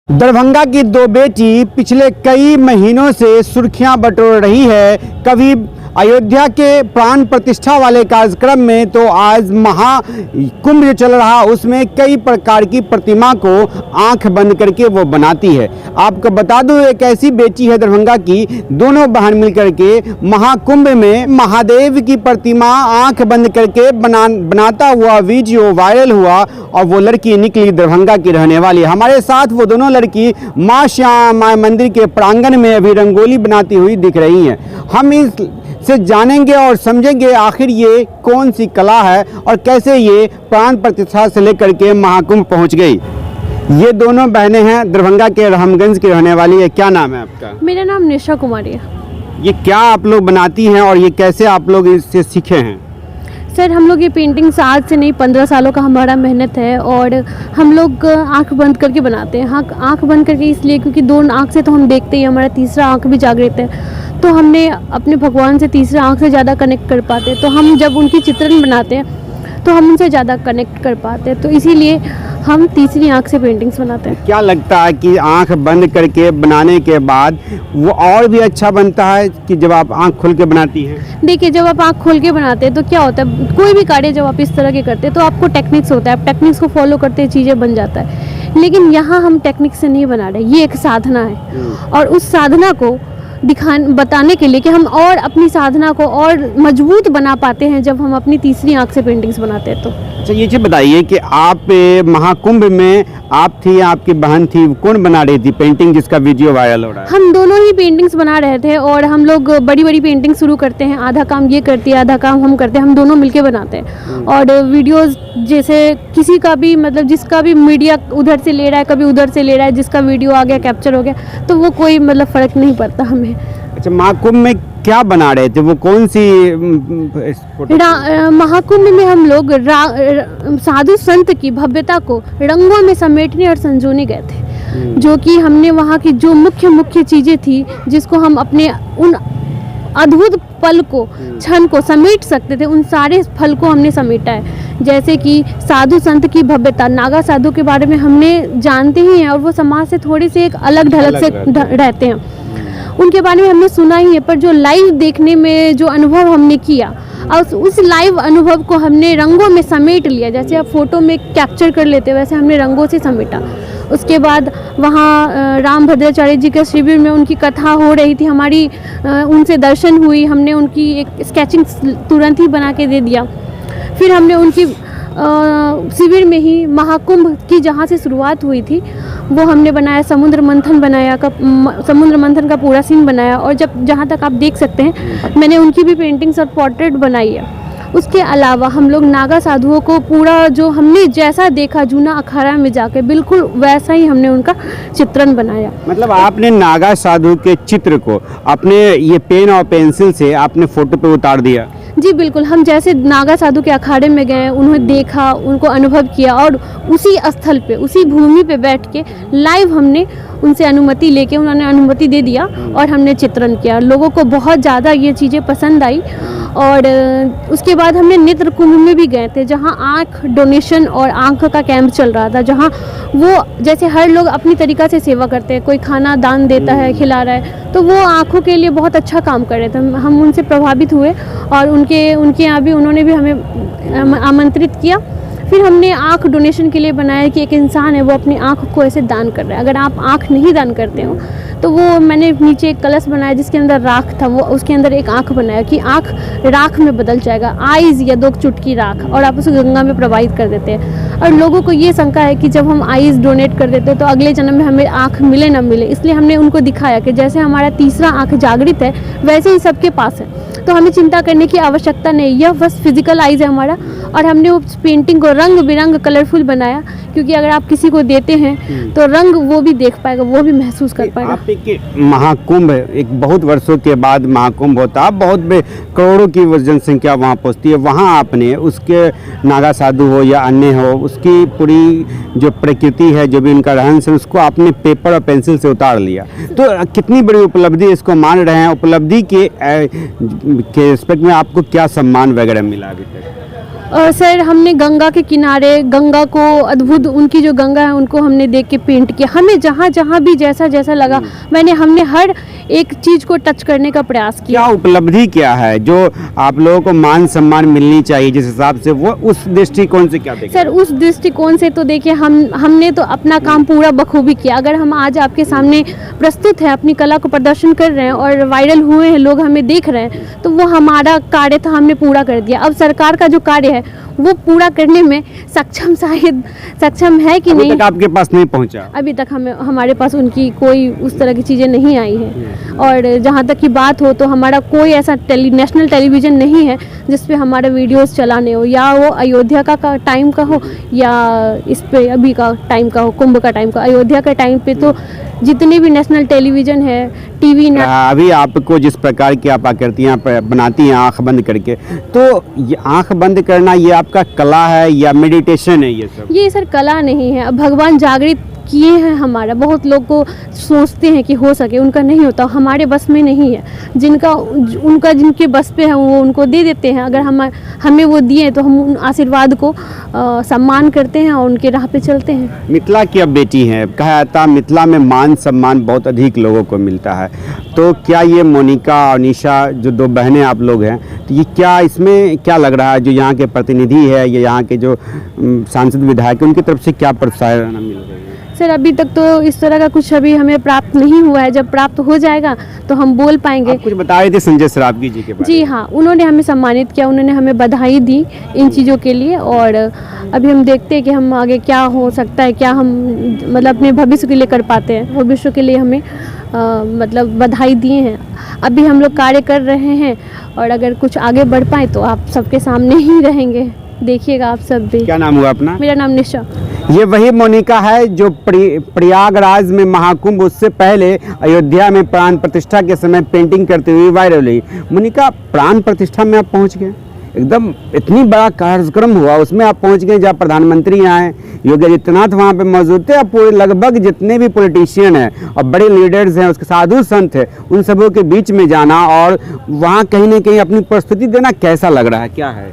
दरभंगा की दो बेटी पिछले कई महीनों से सुर्खियां बटोर रही है। कभी अयोध्या के प्राण प्रतिष्ठा वाले कार्यक्रम में तो आज महाकुंभ जो चल रहा उसमें कई प्रकार की प्रतिमा को आंख बंद करके वो बनाती है। आपको बता दूं एक ऐसी बेटी है दरभंगा की, दोनों बहन मिलकर के महाकुंभ में महादेव की प्रतिमा आंख बंद करके बनाता हुआ वीडियो वायरल हुआ और वो लड़की निकली दरभंगा की रहने वाली। हमारे साथ वो दोनों लड़की मां श्यामा मंदिर के प्रांगण में अभी रंगोली बनाती हुई दिख रही हैं। हम इस से जानेंगे और समझेंगे आखिर ये कौन सी कला है और कैसे ये प्राण प्रतिष्ठा से लेकर के महाकुंभ पहुंच गई। ये दोनों बहनें हैं, दरभंगा के रहमगंज की रहने वाली है। क्या नाम है आपका? मेरा नाम निशा कुमारी है। ये क्या आप लोग बनाती हैं और ये कैसे आप लोग इससे सीखे हैं? सर हम लोग ये पेंटिंग्स आज से नहीं 15 सालों का हमारा मेहनत है और हम लोग आंख बंद करके बनाते हैं। हाँ, आंख बंद करके इसलिए क्योंकि दो आंख से तो हम देखते ही, हमारा तीसरा आंख भी जागृत है, तो हमने अपने भगवान से तीसरा आंख से ज़्यादा कनेक्ट कर पाते हैं। तो हम जब उनकी चित्रण बनाते हैं तो हम उनसे ज़्यादा कनेक्ट कर पाते हैं, तो इसीलिए हम तीसरी आंख से पेंटिंग्स बनाते हैं। क्या लगता है कि आंख बंद करके बनाने के बाद वो और भी अच्छा बनता है कि जब आप आंख खोल के बनाती हैं? देखिए, जब आप आंख खोल के बनाते हैं तो क्या होता है, कोई भी कार्य जब आप इस तरह के करते हैं तो आपको टेक्निक्स होता है, आप टेक्निक्स को फॉलो करते चीज़ें बन जाता है। लेकिन यहाँ हम टेक्निक से नहीं बना रहे, ये एक साधना है और उस साधना को बताने के लिए कि हम और अपनी साधना को और मजबूत बना पाते हैं जब हम अपनी तीसरी आंख से पेंटिंग्स बनाते हैं। तो अच्छा, ये चीज़ बताइए कि आप महाकुंभ में आप थी, आपकी बहन थी, कौन बना रही थी पेंटिंग जिसका वीडियो वायरल हो रहा है? हम दोनों ही पेंटिंग्स बना रहे थे और हम लोग बड़ी बड़ी पेंटिंग शुरू करते हैं, आधा काम ये करती है आधा काम हम करते हैं, हम दोनों मिलके बनाते हैं। और वीडियोस जैसे किसी का भी मतलब जिसका भी मीडिया उधर से ले रहा है, कभी उधर से ले रहा है, जिसका वीडियो आ गया कैप्चर हो गया, तो वो कोई मतलब फ़र्क नहीं पड़ता हमें। अच्छा, महाकुंभ में क्या बना रहे थे, वो कौन सी महाकुंभ में हम लोग साधु संत की भव्यता को रंगों में समेटने और संजोने गए थे, जो कि हमने वहाँ की जो मुख्य चीज़ें थी जिसको हम अपने उन अद्भुत पल को क्षण को समेट सकते थे, उन सारे फल को हमने समेटा है। जैसे कि साधु संत की भव्यता, नागा साधु के बारे में हमने जानते ही हैं और वो समाज से थोड़ी सी एक अलग ढलक से रहते हैं, उनके बारे में हमने सुना ही है, पर जो लाइव देखने में जो अनुभव हमने किया और उस लाइव अनुभव को हमने रंगों में समेट लिया। जैसे आप फोटो में कैप्चर कर लेते वैसे हमने रंगों से समेटा। उसके बाद वहाँ राम भद्राचार्य जी के शिविर में उनकी कथा हो रही थी, हमारी उनसे दर्शन हुई, हमने उनकी एक स्केचिंग तुरंत ही बना के दे दिया। फिर हमने उनकी शिविर में ही महाकुंभ की जहाँ से शुरुआत हुई थी वो हमने बनाया, समुद्र मंथन बनाया, समुद्र मंथन का पूरा सीन बनाया। और जब जहाँ तक आप देख सकते हैं मैंने उनकी भी पेंटिंग्स और पोर्ट्रेट बनाई है। उसके अलावा हम लोग नागा साधुओं को पूरा जो हमने जैसा देखा जूना अखाड़ा में जाके बिल्कुल वैसा ही हमने उनका चित्रण बनाया। मतलब आपने नागा साधु के चित्र को अपने ये पेन और पेंसिल से आपने फोटो पे उतार दिया? जी बिल्कुल, हम जैसे नागा साधु के अखाड़े में गए, उन्हें देखा, उनको अनुभव किया और उसी स्थल पे उसी भूमि पे बैठ के लाइव हमने उनसे अनुमति लेके, उन्होंने अनुमति दे दिया और हमने चित्रण किया। लोगों को बहुत ज़्यादा ये चीज़ें पसंद आई। और उसके बाद हमने नेत्र कुंभ में भी गए थे जहाँ आँख डोनेशन और आँख का कैंप चल रहा था, जहाँ वो जैसे हर लोग अपनी तरीक़ा से सेवा करते हैं, कोई खाना दान देता है, खिला रहा है, तो वो आँखों के लिए बहुत अच्छा काम कर रहे थे। हम उनसे प्रभावित हुए और उनके यहाँ भी उन्होंने भी हमें आमंत्रित किया। फिर हमने आँख डोनेशन के लिए बनाया कि एक इंसान है वो अपनी आँख को ऐसे दान कर रहा है, अगर आप आँख नहीं दान करते हो तो वो मैंने नीचे एक कलश बनाया जिसके अंदर राख था, वो उसके अंदर एक आँख बनाया कि आँख राख में बदल जाएगा, आइज़ या 2 चुटकी राख, और आप उसे गंगा में प्रवाहित कर देते हैं। और लोगों को ये शंका है कि जब हम आइज़ डोनेट कर देते हैं तो अगले जन्म में हमें आँख मिले ना मिले, इसलिए हमने उनको दिखाया कि जैसे हमारा तीसरा आँख जागृत है वैसे ही सबके पास है, तो हमें चिंता करने की आवश्यकता नहीं, यह बस फिजिकल आइज़ है हमारा। और हमने उस पेंटिंग को रंग बिरंग कलरफुल बनाया, क्योंकि अगर आप किसी को देते हैं तो रंग वो भी देख पाएगा, वो भी महसूस कर पाएगा। आप एक महाकुंभ, एक बहुत वर्षों के बाद महाकुंभ होता है, बहुत करोड़ों की जनसंख्या वहाँ पहुँचती है, वहाँ आपने उसके नागा साधु हो या अन्य हो, उसकी पूरी जो प्रकृति है, जो भी उनका रहन सहन, उसको आपने पेपर और पेंसिल से उतार लिया, तो कितनी बड़ी उपलब्धि इसको मान रहे हैं? उपलब्धि के रिस्पेक्ट में आपको क्या सम्मान वगैरह मिला अभी तक? सर हमने गंगा के किनारे गंगा को अद्भुत उनकी जो गंगा है उनको हमने देख के पेंट किया। हमें जहाँ जहाँ भी जैसा जैसा लगा हमने हर एक चीज़ को टच करने का प्रयास किया। क्या उपलब्धि क्या है जो आप लोगों को मान सम्मान मिलनी चाहिए जिस हिसाब से, वो उस दृष्टिकोण से क्या देखें? सर उस दृष्टिकोण से तो देखिए हमने तो अपना काम पूरा बखूबी किया। अगर हम आज आपके सामने प्रस्तुत है, अपनी कला को प्रदर्शन कर रहे हैं और वायरल हुए हैं, लोग हमें देख रहे हैं, तो वो हमारा कार्य था, हमने पूरा कर दिया। अब सरकार का जो कार्य है वो पूरा करने में सक्षम है कि नहीं, अभी तक आपके पास नहीं पहुंचा। अभी तक हमारे पास उनकी कोई उस तरह की चीज़ें नहीं आई हैं। और जहाँ तक की बात हो तो हमारा कोई ऐसा नेशनल टेलीविज़न नहीं है जिस पे हमारा वीडियोस चलाने हो, या वो अयोध्या का टाइम का हो या इस पे अभी का टाइम का हो, कुंभ का टाइम का। अयोध्या के टाइम पे तो जितने भी नेशनल टेलीविज़न है, टीवी अभी आपको जिस प्रकार की आप आकृतियाँ बनाती हैं आंख बंद करके, तो ये आंख बंद करना ये आपका कला है या मेडिटेशन है? ये सब ये सर कला नहीं है। अब भगवान जागृत किए हैं हमारा, बहुत लोग को सोचते हैं कि हो सके, उनका नहीं होता, हमारे बस में नहीं है। जिनके बस पे है वो उनको दे देते हैं। अगर हमें वो दिए तो हम उन आशीर्वाद को सम्मान करते हैं और उनके राह पे चलते हैं। मिथिला की अब बेटी हैं, कहा जाता मिथिला में मान सम्मान बहुत अधिक लोगों को मिलता है, तो क्या ये मोनिका और निशा जो दो बहनें आप लोग हैं, तो ये क्या इसमें क्या लग रहा है, जो यहाँ के प्रतिनिधि है या यहाँ के जो सांसद विधायक उनकी तरफ से क्या प्रोत्साहन मिल रही है? सर अभी तक तो इस तरह का कुछ अभी हमें प्राप्त नहीं हुआ है। जब प्राप्त हो जाएगा तो हम बोल पाएंगे। आप कुछ बता रहे थे संजय सरावगी जी के बारे में। जी हाँ, उन्होंने हमें सम्मानित किया, उन्होंने हमें बधाई दी इन चीज़ों के लिए। और अभी हम देखते हैं कि हम आगे क्या हो सकता है, क्या हम मतलब अपने भविष्य के लिए कर पाते हैं। भविष्य के लिए हमें मतलब बधाई दिए हैं। अभी हम लोग कार्य कर रहे हैं और अगर कुछ आगे बढ़ पाए तो आप सबके सामने ही रहेंगे, देखिएगा आप सब भी। क्या नाम हुआ अपना? मेरा नाम निशा। ये वही मोनिका है जो प्रयागराज में महाकुंभ उससे पहले अयोध्या में प्राण प्रतिष्ठा के समय पेंटिंग करते हुए वायरल हुई। मोनिका, प्राण प्रतिष्ठा में आप पहुंच गए, एकदम इतनी बड़ा कार्यक्रम हुआ, उसमें आप पहुंच गए जहाँ प्रधानमंत्री आए, योगी आदित्यनाथ वहाँ पे मौजूद थे, अब पूरे लगभग जितने भी पॉलिटिशियन हैं और बड़े लीडर्स हैं, उसके साधु संत हैं, उन सबों के बीच में जाना और वहाँ कहीं ना कहीं अपनी प्रस्तुति देना कैसा लग रहा है, क्या है?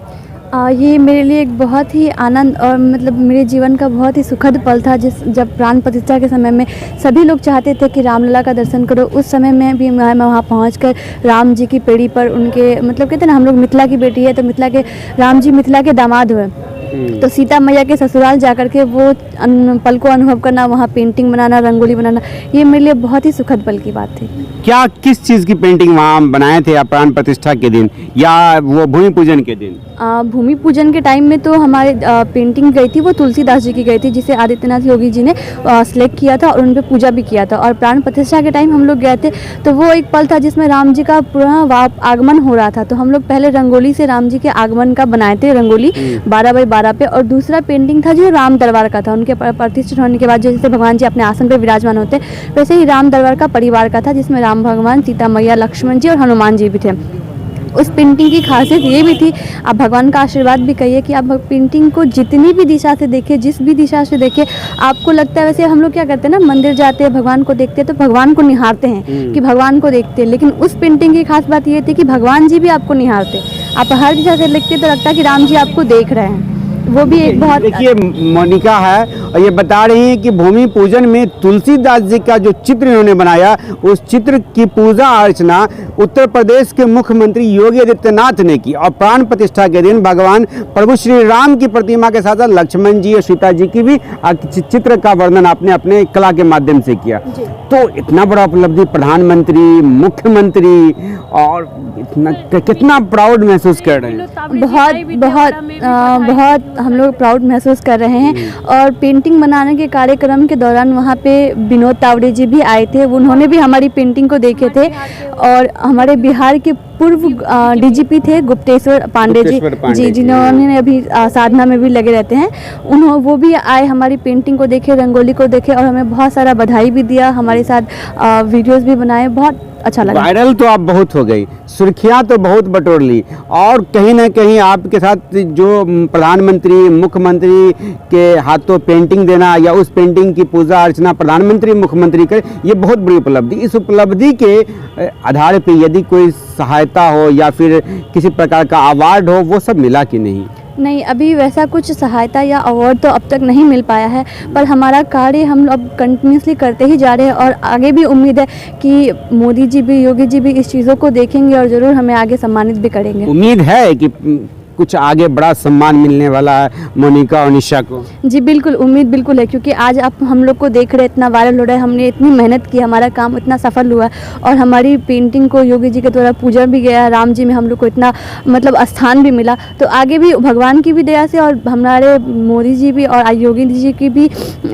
ये मेरे लिए एक बहुत ही आनंद और मतलब मेरे जीवन का बहुत ही सुखद पल था। जब प्राण प्रतिष्ठा के समय में सभी लोग चाहते थे कि रामलला का दर्शन करो, उस समय में भी मैं वहाँ पहुँचकर राम जी की पीढ़ी पर उनके मतलब कहते हैं ना, हम लोग मिथिला की बेटी है तो मिथिला के राम जी मिथिला के दामाद हुए, तो सीता मैया के ससुराल जाकर के वो पल को अनुभव करना, वहाँ पेंटिंग बनाना, रंगोली बनाना, ये मेरे लिए बहुत ही सुखद पल की बात थी। क्या किस चीज़ की पेंटिंग वहाँ बनाए थे, या प्राण प्रतिष्ठा के दिन या वो भूमि पूजन के दिन? भूमि पूजन के टाइम में तो हमारे पेंटिंग गई थी वो तुलसीदास जी की गई थी, जिसे आदित्यनाथ योगी जी ने सिलेक्ट किया था और उन पर पूजा भी किया था। और प्राण प्रतिष्ठा के टाइम हम लोग गए थे तो वो एक पल था जिसमें राम जी का पूरा आगमन हो रहा था, तो हम लोग पहले रंगोली से राम जी के आगमन का बनाए थे रंगोली 12x12 पे, और दूसरा पेंटिंग था जो राम दरबार का था। उनके प्रतिष्ठित होने के बाद जैसे भगवान जी अपने आसन पर विराजमान होते वैसे ही राम दरबार का परिवार का था, जिसमें राम भगवान, सीता मैया, लक्ष्मण जी और हनुमान जी भी थे। उस पेंटिंग की खासियत ये भी थी, आप भगवान का आशीर्वाद भी कहिए कि आप पेंटिंग को जितनी भी दिशा से देखें, जिस भी दिशा से देखें, आपको लगता है, वैसे हम लोग क्या करते हैं ना, मंदिर जाते हैं, भगवान को देखते हैं तो भगवान को निहारते हैं कि भगवान को देखते हैं, लेकिन उस पेंटिंग की खास बात ये थी कि भगवान जी भी आपको निहारते। आप हर दिशा से देखते तो लगता है कि राम जी आपको देख रहे हैं। वो भी एक बहुत देखिए मोनिका है और ये बता रही है कि भूमि पूजन में तुलसीदास जी का जो चित्र इन्होंने बनाया, उस चित्र की पूजा अर्चना उत्तर प्रदेश के मुख्यमंत्री योगी आदित्यनाथ ने की, और प्राण प्रतिष्ठा के दिन भगवान प्रभु श्री राम की प्रतिमा के साथ साथ लक्ष्मण जी और सीता जी की भी चित्र का वर्णन आपने अपने कला के माध्यम से किया। तो इतना बड़ा उपलब्धि, प्रधानमंत्री, मुख्यमंत्री, और इतना कितना प्राउड महसूस कर रहे हैं? बहुत हम लोग प्राउड महसूस कर रहे हैं। और पेंटिंग बनाने के कार्यक्रम के दौरान वहाँ पे विनोद तावड़े जी भी आए थे, उन्होंने भी हमारी पेंटिंग को देखे थे। और हमारे बिहार के पूर्व डीजीपी थे गुप्तेश्वर पांडे जी, जिन्होंने अभी साधना में भी लगे रहते हैं, वो भी आए, हमारी पेंटिंग को देखे, रंगोली को देखे और हमें बहुत सारा बधाई भी दिया, हमारे साथ वीडियोस भी बनाए, बहुत अच्छा लगा। वायरल तो आप बहुत हो गई, सुर्खियां तो बहुत बटोर ली, और कहीं ना कहीं आपके साथ जो प्रधानमंत्री, मुख्यमंत्री के हाथों पेंटिंग देना या उस पेंटिंग की पूजा अर्चना प्रधानमंत्री, मुख्यमंत्री करे, ये बहुत बड़ी उपलब्धि। इस उपलब्धि के आधार पे यदि कोई सहायता हो या फिर किसी प्रकार का अवार्ड हो, वो सब मिला कि नहीं? नहीं, अभी वैसा कुछ सहायता या अवार्ड तो अब तक नहीं मिल पाया है, पर हमारा कार्य हम अब कंटिन्यूसली करते ही जा रहे हैं और आगे भी उम्मीद है कि मोदी जी भी, योगी जी भी इस चीज़ों को देखेंगे और ज़रूर हमें आगे सम्मानित भी करेंगे। उम्मीद है कि कुछ आगे बड़ा सम्मान मिलने वाला है मोनिका और निशा को? जी बिल्कुल, उम्मीद बिल्कुल है, क्योंकि आज आप हम लोग को देख रहे, इतना वायरल हो रहा है, हमने इतनी मेहनत की, हमारा काम इतना सफल हुआ और हमारी पेंटिंग को योगी जी के द्वारा पूजा भी गया, राम जी में हम लोग को इतना मतलब स्थान भी मिला। तो आगे भी भगवान की भी दया से और हमारे मोदी जी भी और योगी जी की भी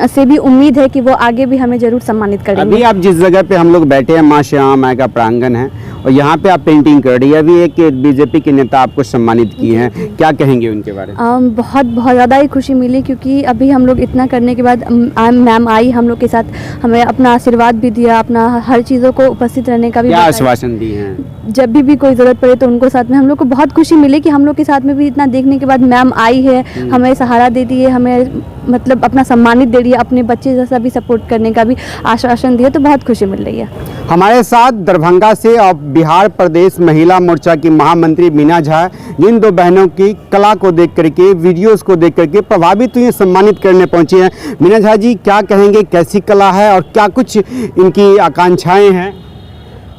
से भी उम्मीद है कि वो आगे भी हमें ज़रूर सम्मानित करेंगे। अभी आप जिस जगह पे हम लोग बैठे हैं, माँ श्यामा माई का प्रांगण है और यहाँ पे आप पेंटिंग कर रही है। अभी एक बीजेपी के नेता आपको सम्मानित किए हैं, क्या कहेंगे उनके बारे में? बहुत ज़्यादा ही खुशी मिली, क्योंकि अभी हम लोग इतना करने के बाद मैम आई हम लोग के साथ, हमें अपना आशीर्वाद भी दिया, अपना हर चीज़ों को उपस्थित रहने का भी क्या आश्वासन दिए हैं? जब भी कोई ज़रूरत पड़े तो उनको साथ में, हम लोग को बहुत खुशी मिली कि हम लोग के साथ में भी इतना देखने के बाद मैम आई है, हमें सहारा देती है, हमें मतलब अपना सम्मानित दे रही है, अपने बच्चे जैसा भी सपोर्ट करने का भी आश्वासन दिया, तो बहुत खुशी मिल रही है। हमारे साथ दरभंगा से और बिहार प्रदेश महिला मोर्चा की महामंत्री मीना झा, जिन दो बहनों की कला को देख करके, वीडियोस को देख करके प्रभावित हुई, सम्मानित करने पहुंची हैं। मीना झा जी, क्या कहेंगे, कैसी कला है और क्या कुछ इनकी आकांक्षाएं हैं?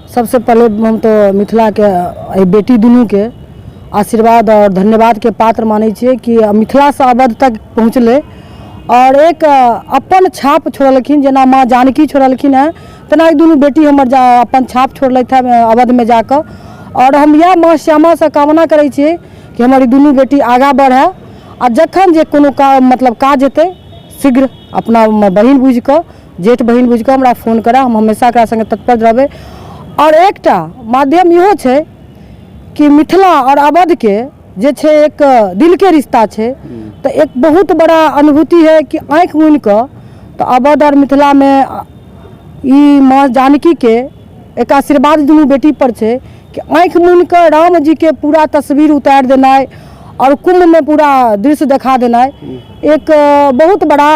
सबसे पहले हम तो मिथिला के बेटी दुनू के आशीर्वाद और धन्यवाद के पात्र मानै छियै कि मिथिला से अवध तक पहुँचले और एक अपन छाप छोड़लखिन, जेना माँ जानकी छोड़लखिन है, तेना दुनू बेटी हमर अपन छाप छोड़लथि है अवध में जाकर। और हम यह माँ श्यामा से कामना करै छियै कि हमारी दुनू बेटी आगाँ बढ़े आ जखन जे कोनो मतलब काज हेतै शीघ्र अपना बहिन बुझि कऽ, जेठ बहिन बुझि कऽ हमरा फोन करए, हम हमेशा एकरा संगे तत्पर रहबै। और एकटा माध्यम इहो छै कि मिथिला और अवध के जे छै एक दिल के रिश्ता छै, तो एक बहुत बड़ा अनुभूति है कि आँखि मुनि कऽ तो अवध और मिथिला में ई माँ जानकी के एक आशीर्वाद दुनू बेटी पर छै कि आँखि मुनि कऽ राम जी के पूरा तस्वीर उतारि देनाइ और कुंभ में पूरा दृश्य देखा देनाइ एक बहुत बड़ा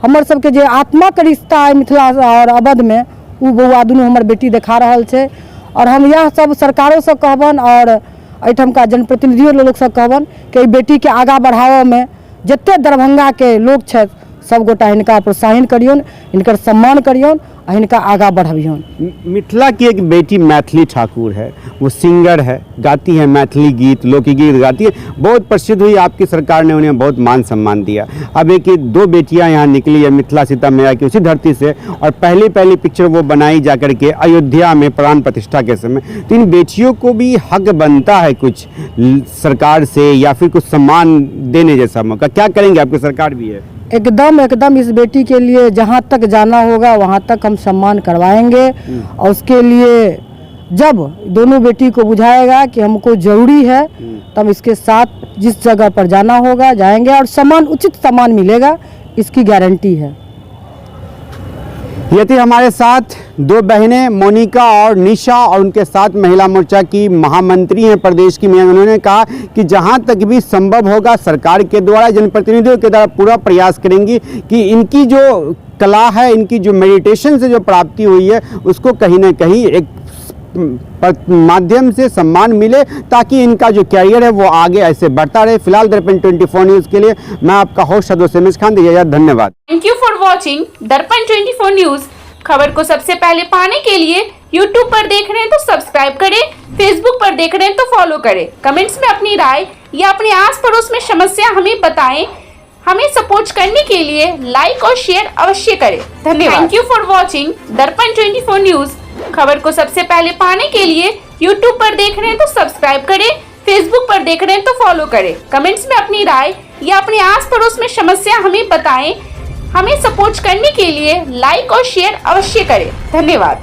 हमर सबके जे आत्मा के रिश्ता है मिथिला और अवध में, उ बौआ दुनू हमर बेटी देखा रहल छै। और हम यह सब सरकारों से कहबन और एहिठाम का जनप्रतिनिधियों लोग से कहबन कि बेटी के आगा बढ़ावा में जते दरभंगा के लोग छथि सब गोटा हिनका प्रोत्साहन करियौन, हिनकर सम्मान करियौन और हिनका आगा बढ़ाबियौन। मिथिला की एक बेटी मैथिली ठाकुर है, वो सिंगर है, गाती है मैथिली गीत, लोकगीत गाती है, बहुत प्रसिद्ध हुई। आपकी सरकार ने उन्हें बहुत मान सम्मान दिया। अब एक दो बेटियां यहाँ निकली है मिथिला सीता मैया की उसी धरती से, और पहली पिक्चर वो बनाई जाकर के अयोध्या में प्राण प्रतिष्ठा के समय। तो इन बेटियों को भी हक बनता है कुछ सरकार से या फिर कुछ सम्मान देने जैसा मौका, क्या करेंगे? आपकी सरकार भी है। एकदम इस बेटी के लिए जहाँ तक जाना होगा वहाँ तक हम सम्मान करवाएंगे और उसके लिए जब दोनों बेटी को बुझाएगा कि हमको जरूरी है तब इसके साथ जिस जगह पर जाना होगा जाएंगे और सम्मान, उचित सम्मान मिलेगा, इसकी गारंटी है। ये थी हमारे साथ दो बहनें मोनिका और निशा, और उनके साथ महिला मोर्चा की महामंत्री हैं प्रदेश की। उन्होंने कहा कि जहां तक भी संभव होगा सरकार के द्वारा, जनप्रतिनिधियों के द्वारा पूरा प्रयास करेंगी कि इनकी जो कला है, इनकी जो मेडिटेशन से जो प्राप्ति हुई है, उसको कहीं ना कहीं एक माध्यम से सम्मान मिले, ताकि इनका जो कैरियर है वो आगे ऐसे बढ़ता रहे। फिलहाल दर्पण 24 न्यूज़ के लिए मैं आपका होस्ट सदोसेमिस खान, दीजिए धन्यवाद। थैंक यू फॉर वॉचिंग दर्पण 24 न्यूज़। खबर को सबसे पहले पाने के लिए YouTube पर देख रहे हैं तो सब्सक्राइब करें, Facebook पर देख रहे हैं तो फॉलो करें। कमेंट्स में अपनी राय या अपने आस पड़ोस में समस्या हमें बताएं। हमें सपोर्ट करने के लिए लाइक और शेयर अवश्य करें। धन्यवाद। थैंक यू फॉर वॉचिंग दर्पण 24 न्यूज़। खबर को सबसे पहले पाने के लिए YouTube पर देख रहे हैं तो सब्सक्राइब करें, Facebook पर देख रहे हैं तो फॉलो करें। कमेंट्स में अपनी राय या अपने आस पड़ोस में समस्या हमें बताएं। हमें सपोर्ट करने के लिए लाइक और शेयर अवश्य करें। धन्यवाद।